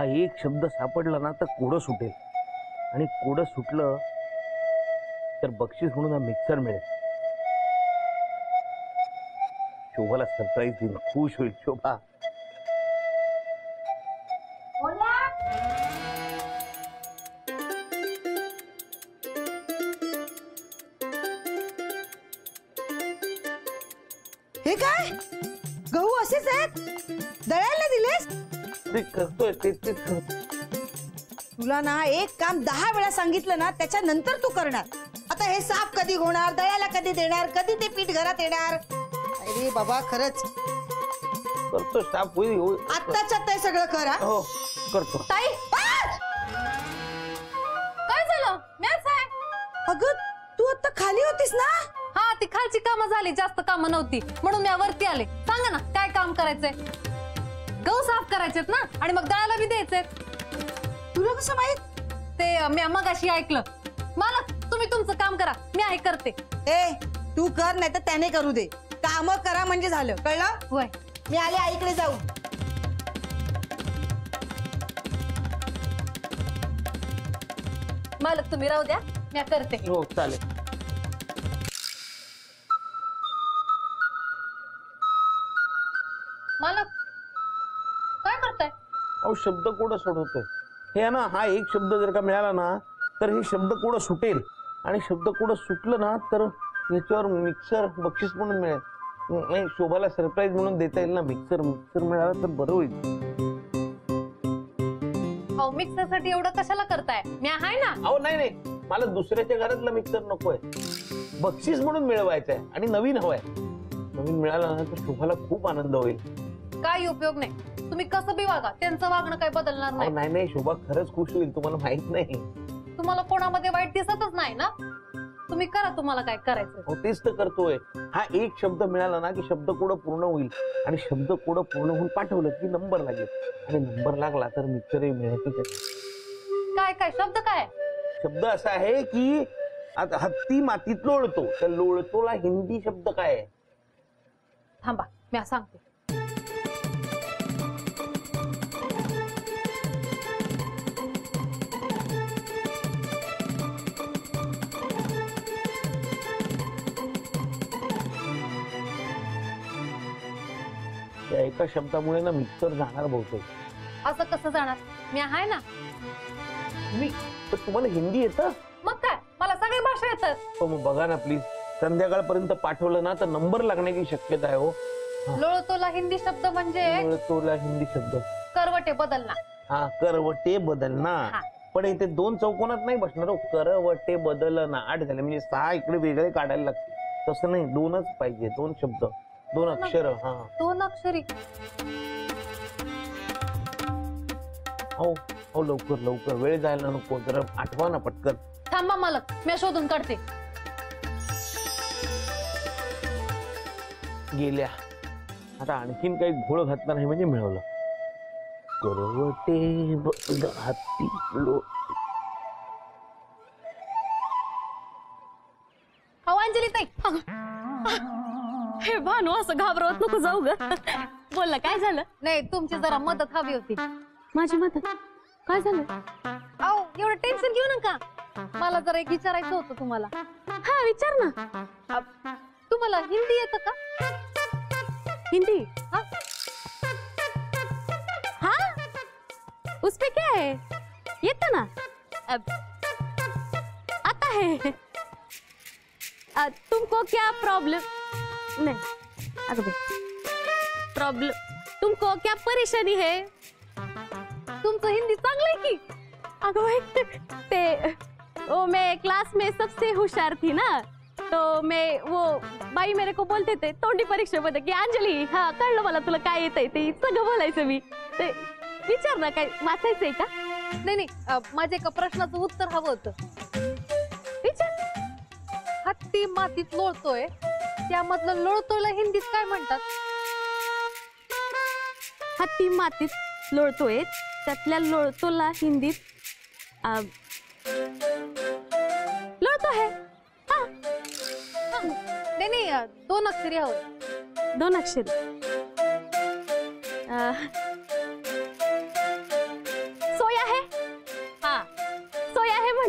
हा एक शब्द सापडला ना तर कोडं सुटेल, आणि कोडं सुटलं तर बक्षीस म्हणून हा मिक्सर मिळेल. शोभाला सरप्राईज देईल, खुश होईल शोभा. हे काय गहू असेच आहेत, दळायला दिलेस? ते करतोय ते तुला ना एक काम 10 वेळा सांगितलं ना त्याच्यानंतर तू करणार. आता हे साफ कधी होणार, दळायला कधी देणार, कधी ते पीठ घरात येणार? अरे बाबा खरंच करतो, साफ होईल. आत्ताच्या ते सगळं कर. हो करतो. ताई काय झालं? मॅच आहे. अगं तू आता खाली होतीस ना? हा, ती खालची कामं झाली, जास्त कामं नव्हती म्हणून मी वरती आले. सांगा ना काय काम करायचंय? गहू साफ करायचेत ना, आणि मग दळायला बी द्यायचे. तुला कसं माहित? ते मी मगाशी ऐकलं. मालक तुम्ही तुमचं काम करा, मी आहे करते. ए तू कर, नाही तर त्याने करू दे. काम करा म्हणजे झालं, कळलं? होय. मी आले आईकडे जाऊ. मालक तुम्ही राहू द्या, मी करते. हो चालेल. मालक काय करताय? अहो शब्द कोड सोडवतोय. हे ना, हा एक शब्द जर का मिळाला ना तर हे शब्द कोड सुटेल, आणि शब्द कोड सुटलं ना तर याच्यावर मिक्सर बक्षीस म्हणून मिळेल. नाही, शोभाला सरप्राईज म्हणून देता येईल ना. मिक्सर मिळाला तर बरं होईल. हो, मिक्सर साठी एवढं कशाला करताय? मी आहे ना. अहो नाही, मला दुसऱ्याच्या घरातला मिक्सर नकोय. बक्षीस म्हणून मिळवायचं आहे आणि नवीन हवंय. नवीन मिळाला ना तर शोभाला खूप आनंद होईल. काही उपयोग नाही, तुम्ही कसं बी वागा, त्यांचं वागणं काही बदलणार नाही. नाही, शोभा खरंच खुश होईल. तुम्हाला माहित नाही, तुम्हाला कोणामध्ये वाईट दिसतच नाही ना. तुम्ही करा तुम्हाला काय करायचं. हो तेच तर करतोय. हा एक शब्द मिळाला ना की शब्द कोड पूर्ण होईल, आणि शब्द कोड पूर्ण होऊन पाठवलं की नंबर लागेल, आणि नंबर लागला तर मिक्सरही मिळेल. काय काय शब्द काय? शब्द असा आहे की आता हत्ती मातीत लोळतो, त्या लोळतोला हिंदी शब्द काय आहे? थांबा मी सांगते. त्या एका शब्दामुळे ना मिक्सर जाणार बहुतेक. असं कसं जाणार? मी आहे ना. तर तुम्हाला हिंदी येतं? मग काय, मला सगळी भाषा येतात. हो मग बघा ना प्लीज, संध्याकाळपर्यंत पाठवलं ना तर नंबर लागण्याची शक्यता आहे. हो लोळतोला हिंदी शब्द म्हणजे लोळतोला हिंदी शब्द करवटे बदलना. हा, करवटे बदलना. पण इथे 2 चौकोनात नाही बसणार. हो, करवटे बदलना 8 झाले, म्हणजे 6 इकडे वेगळे काढायला लागते. तसं नाही, 2च पाहिजे. 2 शब्द, 2 अक्षर. हा 2 अक्षरी. हो लवकर लवकर, वेळ जायला नको. जरा आठवा ना पटकन. थांबा मालक, मी शोधून काढते. गेल्या. आता आणखीन काही घोळ घातला नाही म्हणजे मिळवलं. करवटे हत्ती लो. अंजली ताई, हे भानू असं घाबरवत नको जाऊ ग. बोल ना काय झालं? नाही, तुमची जरा मदत हवी होती. माझी मदत? काय झालं? अहो एवढं टेन्शन घेऊ नका. मला जरा एक विचारायचं होतं तुम्हाला. हा विचार ना. तुम्हाला हिंदी येतं का? हिंदी? हाँ हाँ, उसपे क्या है? येतं ना. आता है. तुमको क्या प्रॉब्लम? नहीं, अगं प्रॉब्लम. तुमको क्या परेशानी है? तुमचं हिंदी चांगलं आहे की. अगं ते वो मैं क्लास में सबसे होशियार थी ना, तो मैं वो बाई मेरे को बोलते थे तोंडी परीक्षेमध्ये की अंजली, हा कळलं मला तुला काय येतंय ते सगळं बोलायचं. मी ते विचार ना, काय वाचायचंय का? नाही, माझ्या एका प्रश्नाचं उत्तर हवं होतं. विचार. हत्ती मातीत लोळतोय, त्यामधलं लोळतोयला हिंदीत काय म्हणतात? हत्ती मातीत लोळतोय, त्यातल्या लोळतोला हिंदीत लोळतो है. नाही, 2 अक्षरी हवं. 2 अक्षरी.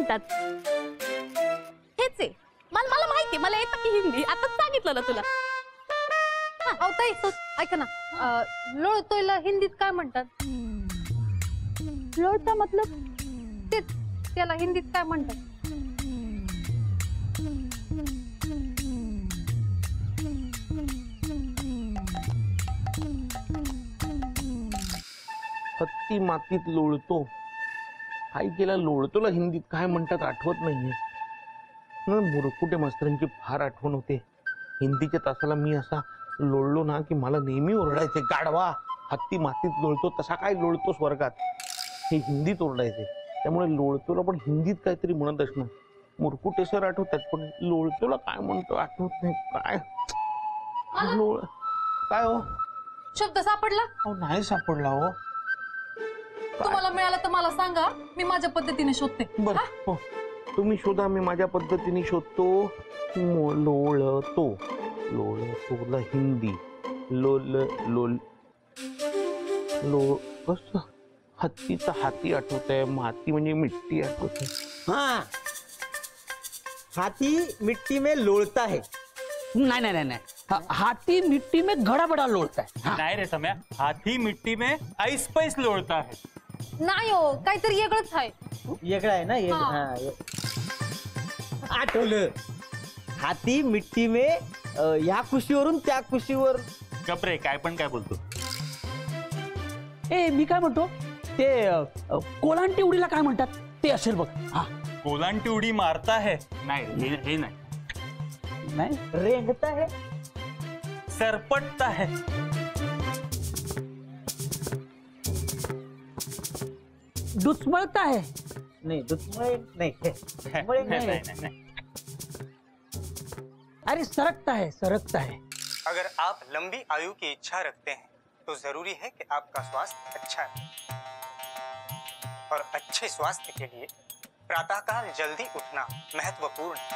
म्हणतात. हेच आहे. मला माहिती, मला येतं की हिंदी. आता सांगितलं ना तुला. अहो ताई ऐका ना, लोळतोयला हिंदीत काय म्हणतात? लोळता मतलब तेच, त्याला हिंदीत काय म्हणतात? हत्ती मातीत लोळतो. आई गेला लोळतोला हिंदीत काय म्हणतात आठवत नाहीये. मुरकुटे मास्तरांची फार आठवण होते. हिंदीच्या तासाला मी असा लोळलो ना की मला नेहमी ओरडायचे, गाढवा हत्ती मातीत लोळतो तसा काय लोळतो स्वर्गात, हे हिंदीत ओरडायचे. त्यामुळे लोळतोला पण हिंदीत काहीतरी म्हणत असणार. मुरकुटे सर आठवतात पण लोळतोला काय म्हणतो आठवत नाही. काय लोळ काय हो? शब्द सापडला? अहो नाही सापडला हो. तुम्हाला मिळालं तर मला सांगा, मी माझ्या पद्धतीने शोधते. बर हो, तुम्ही शोधा, मी माझ्या पद्धतीने शोधतो. लोळतो, लोळतोला हिंदी लोल लोल लो कस हत्तीचा हाती आठवत आहे, माती म्हणजे मिट्टी आठवत आहे. हाँ, हाथी मिट्टी में लोड़ता है. नहीं नहीं नहीं नहीं, हाथी मिट्टी में घड़ा बड़ा लोड़ता है. हाँ. नाही रे सम्या, हाथी मिट्टी में आइस पैस लोळता है. नाही हो, काहीतरी वेगळंच आहे. वेगळा आहे ना. हाँ. आठवलं. हाथी मिट्टी में या कुशीवरून त्या कुशीवर. गपरे, काय पण काय बोलतो. ए मी काय म्हणतो ते कोलांटी उडीला काय म्हणतात ते असेल बघ. हा कोलांटी उडी मारता है. नाही हे नाही. नाही रेंगता है. सरपटता है. डुचमळता है. नहीं दुश्मन नहीं नाही, नाही, नाही. अरे सरकता है सरकता है. अगर आप लंबी आयु की इच्छा रखते हैं तो जरूरी है कि आपका स्वास्थ्य अच्छा है, और अच्छे स्वास्थ्य के लिए प्रातःकाल जल्दी उठना महत्वपूर्ण है,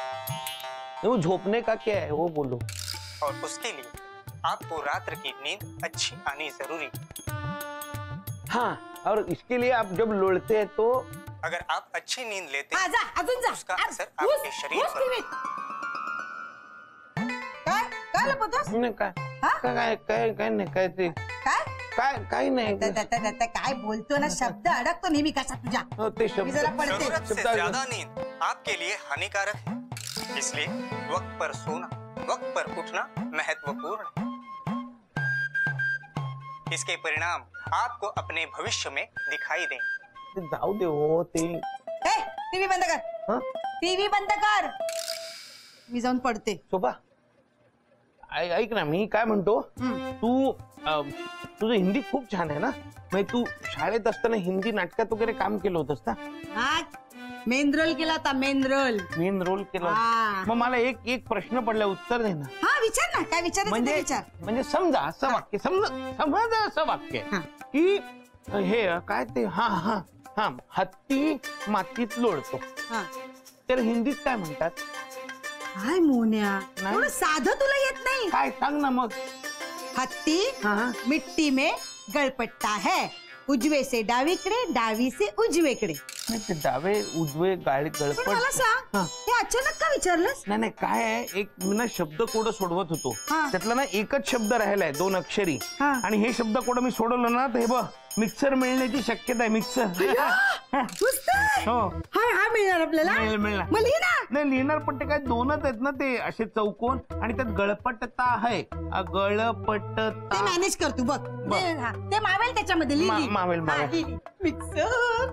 वो झोपने का क्या है वो बोलो. और उसके लिए आपको रात्र की नींद अच्छी आनी जरूरी है. हाँ, और इसके लिए आप जब लोड़ते हैं तो अगर आप अच्छी नींद लेते हा, हैं जा अजून जा. उसका असर घुस, आपके शरीर घुस पर टीव्हीत. काय लपवतोस? नाही काय हा? काय काय काय नाही काय ते काय काय काही नाही. काय बोलतो ना, शब्द अडकतो नेहमी कसा तुझ्या. हो, ते मी शब्द जरा पडते. जरूरत से शब्द- ज्यादा नींद आपके लिए हानिकारक है, इसलिए वक्त पर सोना, वक्त पर उठना महत्वपूर्ण है. इसके परिणाम आपको अपने भविष्य में दिखाई दें. ते जाऊ दे हो. ते टीव्ही बंद कर. हं? टीव्ही बंद कर. मी जाऊन पडते. शोभा ऐक ना, मी काय म्हणतो, हं. तू तुझं हिंदी खूप छान आहे ना. म्हणजे तू शाळेत असताना हिंदी नाटकात वगैरे काम केलं होतंस ना. हा, मेन रोल केला होता, मेन रोल. मेन रोल केला. हा. मग मला एक प्रश्न पडला, उत्तर दे ना. हा विचार ना, काय विचारायचं ते म्हणजे विचार. म्हणजे समजा असं वाक्य, समज असं वाक्य हा. की हे काय ते हा हा हा हत्ती मातीत लोळतो, हा. तर हिंदीत काय म्हणतात? काय मोन्या, नाही. एवढं साधं तुला येत नाही. काय सांग ना मग. हत्ती हा. मिट्टी में गळपट्टा है, उजवे से डावीकडे, डावी से उजवेकडे. नाही, ते डावे उजवे गाडी पण गळपट. मला सांग, हा. हे अचानक का विचारलंस? नाही नाही, काय आहे, एक मी ना शब्द कोड सोडवत होतो. हा. त्यातला ना एकच शब्द राहिलाय 2 अक्षरी. हा. आणि हे शब्द कोड मी सोडवलं ना, तर हे बघ मिक्सर मिळण्याची शक्यता आहे. मिक्सर पुस्तक. हो हा मिळणार आपल्याला. मिळणार. मग लिही ना. नाही लिहिणार, पण ते काय 2च आहेत ना, ते असे चौकोन, आणि त्यात गळपटता आहे. ते गळपटता मॅनेज कर तू, बघ. हा, ते मावेल त्याच्यामध्ये. लिही. मावेल. मिक्सर.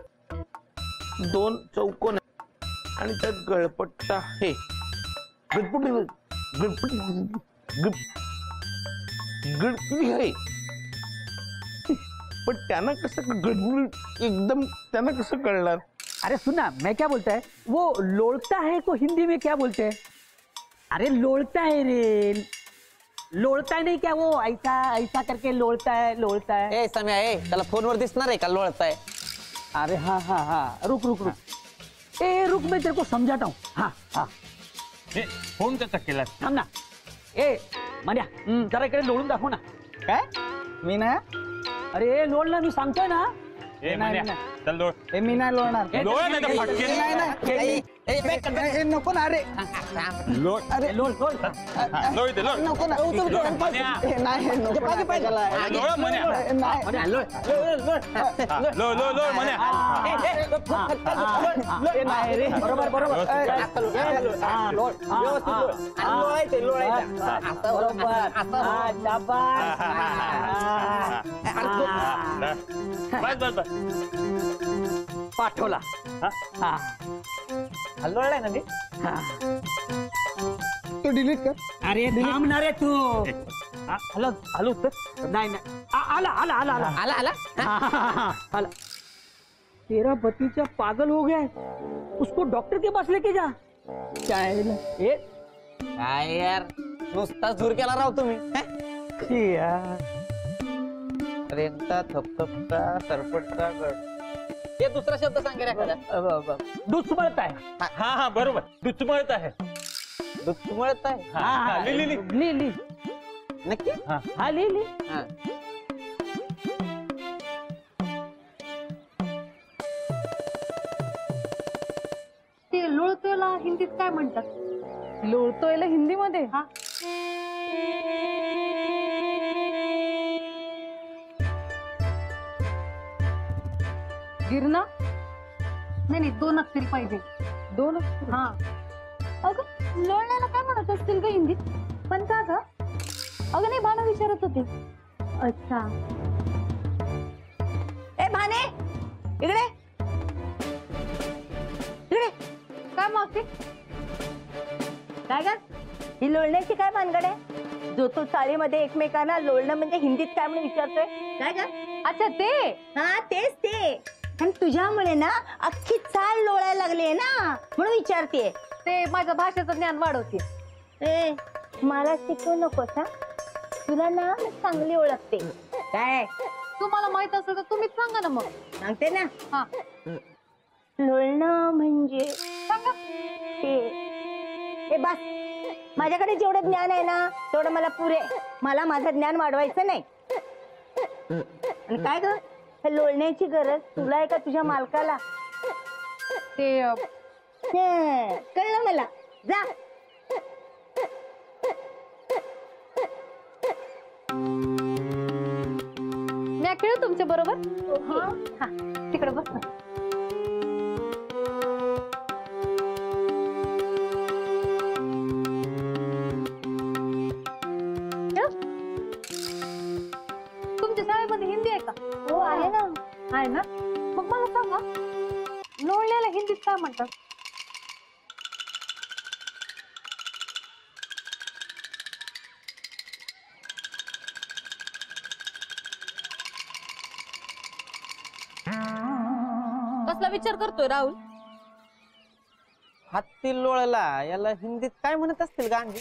2 चौकोन आहे आणि त्यात गळपट्टा आहे. गळपटी आहे, पण त्यांना कसं गडबड एकदम त्यांना कसं कळणार? अरे सुना, मैं क्या बोलता है, वो लोड़ता है को हिंदी में क्या बोलते हैं? अरे लोड़ता है रे, लोड़ता है नहीं क्या, वो ऐसा ऐसा करके लोड़ता है. ए सम्या, त्याला फोनवर दिसणार आहे का लोळताय? अरे हाँ हाँ हाँ, रुक रुक रुक. ए रुक, मैं तेरे को समझाता हूँ. हाँ हाँ, फोन कसा केला? थांब ना. ए मान्या, जरा इकडे लोळून दाखव ना. काय? मी ना. अरे लोळ ना, मी सांगतोय ना. ए नाही, मान्या, नाही. चल लोळ. मी नाही लोळणार लोळ नाही तर फटके. नको ना अरे लोळ. अरे लोळ लोळ लोळ इथे, लोळ. नको ना मन्या. नाही नको लोळ मन्या. लोळ लोळ लोळ मन्या. नाही रे बरोबर बरोबर बस बस बस. पाठवला हलवलाय ना मी तू डिलीट कर अरे थांबणार आहे तू हॅलो हॅलो तर नाही नाही आला आला आला आला आला आला आला तेरा बतीचा पागल हो गया है उसको डॉक्टर के पास लेके जा क्या है ये काय यार नुसता दूर केला राव तुम्ही यार रेंगता थपथपता सरपटता गड हे दुसरा शब्द सांग रे एखादा दुष्मळत आहे हा हा बरोबर दुचमळत आहे. दुःखमळत आहे हा, ली, ली, ली. ली ली नक्की हा ली ली हा ते लोळतोयला हिंदीत काय म्हणतात? लोळतोयला हिंदीमध्ये हा गिरणा नाही नाही 2 अक्षरी पाहिजे. 2 अक्षर हा. अगं लोळण्याला काय म्हणत असतील ग हिंदीत पण का ग? अगं नाही भानु विचारत होते अच्छा ए भाने इकडे इकडे काय मागते? काय ग ही लोळण्याची काय भानगड आहे जो तो चाळीमध्ये एकमेकांना लोळणं म्हणजे हिंदीत काय म्हणून विचारतोय काय ग अच्छा ते हा तेच ते आणि तुझ्यामुळे ना अख्खी चाळ लोळायला लागली ना म्हणून विचारते ते माझ्या भाषेचं ज्ञान वाढवते. ए मला शिकवू नकोस हा तुला ना मी चांगली ओळखते काय तुम्हाला माहित असेल तर तुम्हीच सांगा ना मग. सांगते ना हा लोळणं म्हणजे सांगा. ए बस माझ्याकडे जेवढं ज्ञान आहे ना तेवढं मला पुरे मला माझं ज्ञान वाढवायचं नाही. आणि काय ग हे लोळण्याची गरज तुला आहे का तुझ्या मालकाला? ते कळलं मला जा. मी खेळू तुमच्या बरोबर. हा तिकडे बस ना. तुमच्या शाळेमध्ये हिंदी आहे का? हो आहे ना. आहे ना. मग मला सांगा लोळण्याला हिंदीत काय म्हणतात? कसला विचार करतोय राहुल? हाती लोळला याला हिंदीत काय म्हणत असतील गांधी?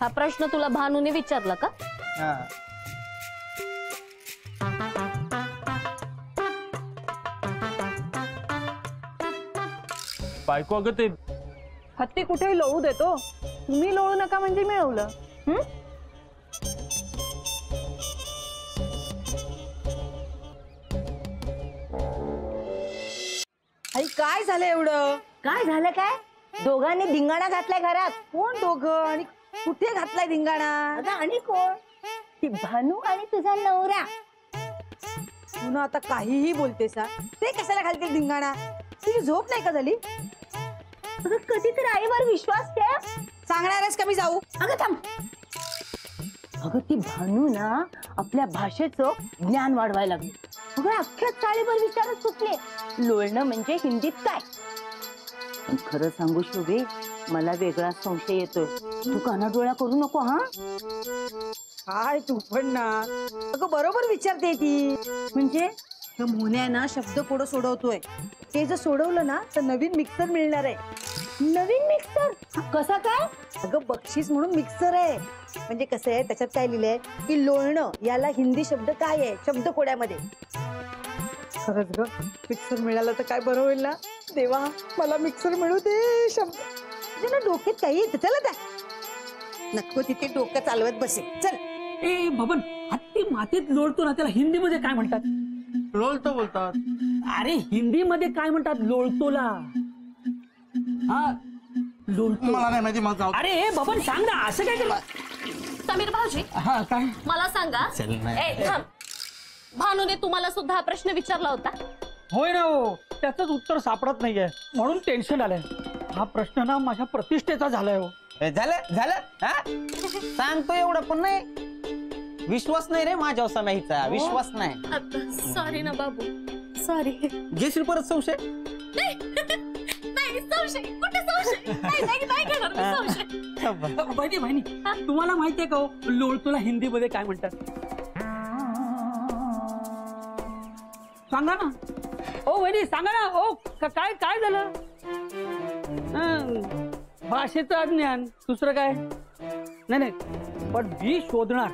हा प्रश्न तुला भानुने विचारला का? हा बायको अगं ते हत्ती कुठेही लोळू देतो. तुम्ही लोळू नका म्हणजे मिळवलं. आई काय झालं एवढं? काय झालं काय? दोघांनी धिंगाणा घातलाय घरात. कोण दोघं आणि कुठे घातलाय धिंगाणा? आणि कोण? ती भानू आणि तुझा नवरा. तू ना आता काहीही बोलतेस हा. ते कशाला घालतील धिंगाणा? तुझी झोप नाही का झाली? अगं कधी तर आईवर विश्वास ठेव. सांगणारच कमी जाऊ. अगं थांब. अगं ती भानू ना आपल्या भाषेचं ज्ञान वाढवायला लागली. अगं अख्ख्या चाळीवर विचारच सुटले लोळणं म्हणजे हिंदीत काय. पण खरं सांगू शोभे मला वेगळा संशय येतोय. तू कानाडोळा करू नको हा. काय तू पण ना अगं बरोबर विचारते ती. म्हणजे मोन्या ना शब्द कोड सोडवतोय. ते जर सोडवलं ना तर नवीन मिक्सर मिळणार आहे. नवीन मिक्सर कसा काय? अगं बक्षीस म्हणून मिक्सर आहे. म्हणजे कसं आहे त्याच्यात काय लिहिलंय की लोळणं याला हिंदी शब्द काय आहे शब्दकोड्यामध्ये. खरंच ग मिक्सर मिळालं तर काय बरं होईल ना. देवा मला मिक्सर मिळू दे. शब्द तुला डोक्यात काही येतं. चला त्या नको तिथे डोकं चालवत बसे. चल ए बबन हत्ती मातीत लोळतो ना त्याला हिंदीमध्ये काय म्हणतात? लोळतो बोलतात. अरे हिंदी मध्ये काय म्हणतात लोळतोला? हा लोळतो. मला नाही माहिती, मला जाऊ दे. अरे बबन सांग ना, असं काय केलं? समीर भाऊजी हा काय? मला सांगा, चल ना. ए, थांब. भानूने तुम्हाला सुद्धा हा प्रश्न विचारला होता? होय ना हो, त्याच उत्तर सापडत नाहीये म्हणून टेन्शन आलंय. हा प्रश्न ना माझ्या प्रतिष्ठेचा झालाय हो. झालं झालं हा सांगतो एवढं पण नाही. विश्वास नाही रे माझ्यावर समाईचा, विश्वास नाही. सॉरी ना बाबू, सॉरी. घेशील परत संशय? नाही संशय, कुठे संशय? नाही घेणार मी संशय. बहिणी तुम्हाला माहितीये का हो, लोळतोला हिंदी मध्ये काय म्हणतात? सांगा ना ओ वहिनी, सांगा ना. ओ काय काय झालं? भाषेचं ज्ञान, दुसरं काय नाही. पण मी शोधणार,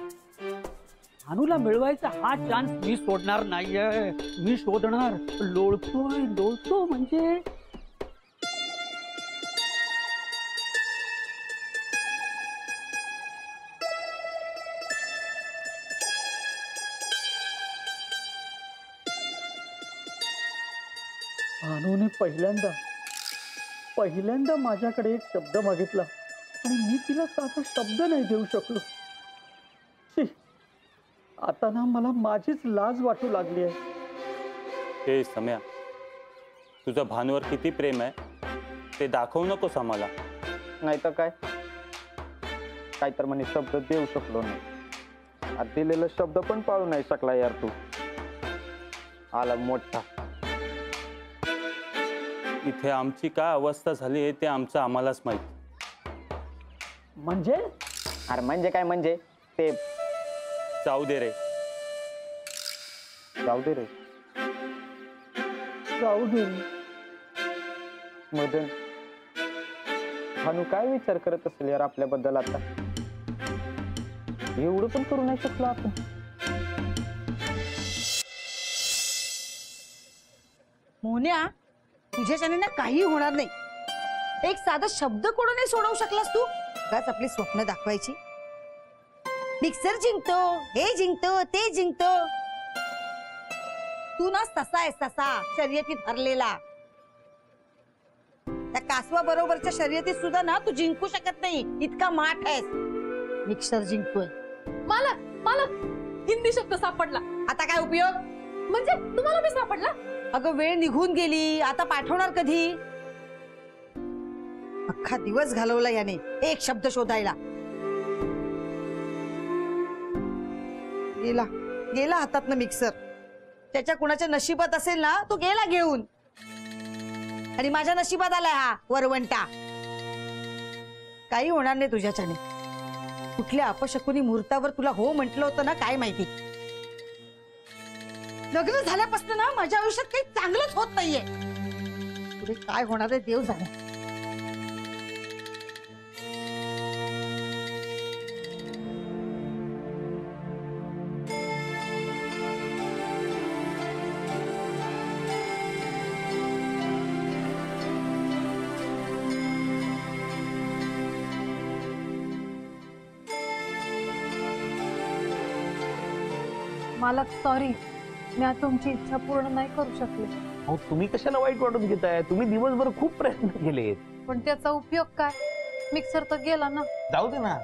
भानूला मिळवायचा हा चान्स मी सोडणार नाहीये. मी शोधणार. लोळतो म्हणजे भानूने पहिल्यांदा माझ्याकडे एक शब्द मागितला आणि मी तिला साधा शब्द नाही देऊ शकलो. छी, आता ना मला माझीच लाज वाटू लागली आहे. हे सम्या, तुझं भानूवर किती प्रेम आहे ते दाखवू नकोस आम्हाला. नाही तर काय तर म्हणे शब्द देऊ शकलो नाही. आता दिलेला शब्द पण पाळू नाही शकला यार तू. आला मोठा. इथे आमची काय अवस्था झाली आहे ते आमचं आम्हालाच माहिती. म्हणजे अरे म्हणजे काय म्हणजे ते जाऊ दे रे. जाऊ दे रे. जाऊ दे. मदन, भानू काय विचार करत असेल यार आपल्याबद्दल आता? एवढं पण करू नाही शकलो आपण. मोन्या, तुझ्याच्याने ना काही होणार नाही. एक साधा शब्द कोण नाही सोडवू शकलास तू. उगाच आपली स्वप्न दाखवायची. मिक्सर जिंकतो, हे जिंकतो, ते जिंकतो. तू ना ससा आहेस, ससा शर्यतीत हरलेला. त्या कासवा बरोबरच्या शर्यतीत सुद्धा ना तू जिंकू शकत नाही, इतका माठ आहेस. मिक्सर जिंकतोय. मला हिंदी शब्द सापडला. आता काय उपयोग? म्हणजे तुम्हाला मी सापडला? अगं वेळ निघून गेली, आता पाठवणार कधी? अख्खा दिवस घालवला याने एक शब्द शोधायला. गेला हातात ना मिक्सर. त्याच्या कुणाच्या नशिबात असेल ना, तो गेला घेऊन. आणि माझ्या नशिबात आलाय हा वरवंटा. काही होणार नाही तुझ्याच्याने. कुठल्या अपशकुनी मुहूर्तावर तुला हो म्हटलं होतं ना, काय माहिती. लग्न झाल्यापासून ना माझ्या आयुष्यात काही चांगलंच होत नाहीये. पुढे काय होणार आहे देव जाणे. मला सॉरी, मी आता तुमची इच्छा पूर्ण नाही करू शकले. अहो तुम्ही कशाला वाईट वाटून घेताय? तुम्ही दिवसभर खूप प्रयत्न केलेत. पण त्याचा उपयोग काय? मिक्सर तर गेला ना. जाऊ दे ना,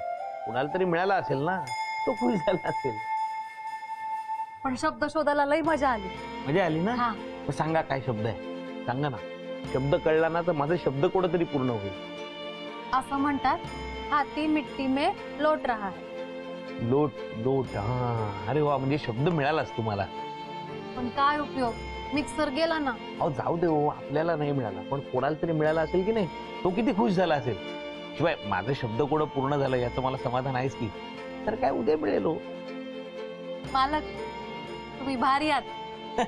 कुणाला तरी मिळाला असेल ना, तो खुश झाला असेल. पण शब्द शोधायला लई मजा आली. मजा आली ना? हा. मग सांगा काय शब्द आहे, सांगा ना. शब्द कळला ना तर माझा शब्द कोण तरी पूर्ण होईल. असं म्हणतात, हाती मिट्टी में लोट रहा है. लोट. हा, अरे वा, म्हणजे शब्द मिळालाच तुम्हाला. पण काय उपयोग? मिक्सर गेला ना. अहो जाऊ दे हो, आपल्याला नाही मिळाला पण कोणाला तरी मिळाला असेल की नाही, तो किती खुश झाला असेल. शिवाय माझं शब्द कोड पूर्ण झालं याचं मला समाधान आहेच की. तर काय उद्या मिळेल हो. मालक, तुम्ही भारी आहात.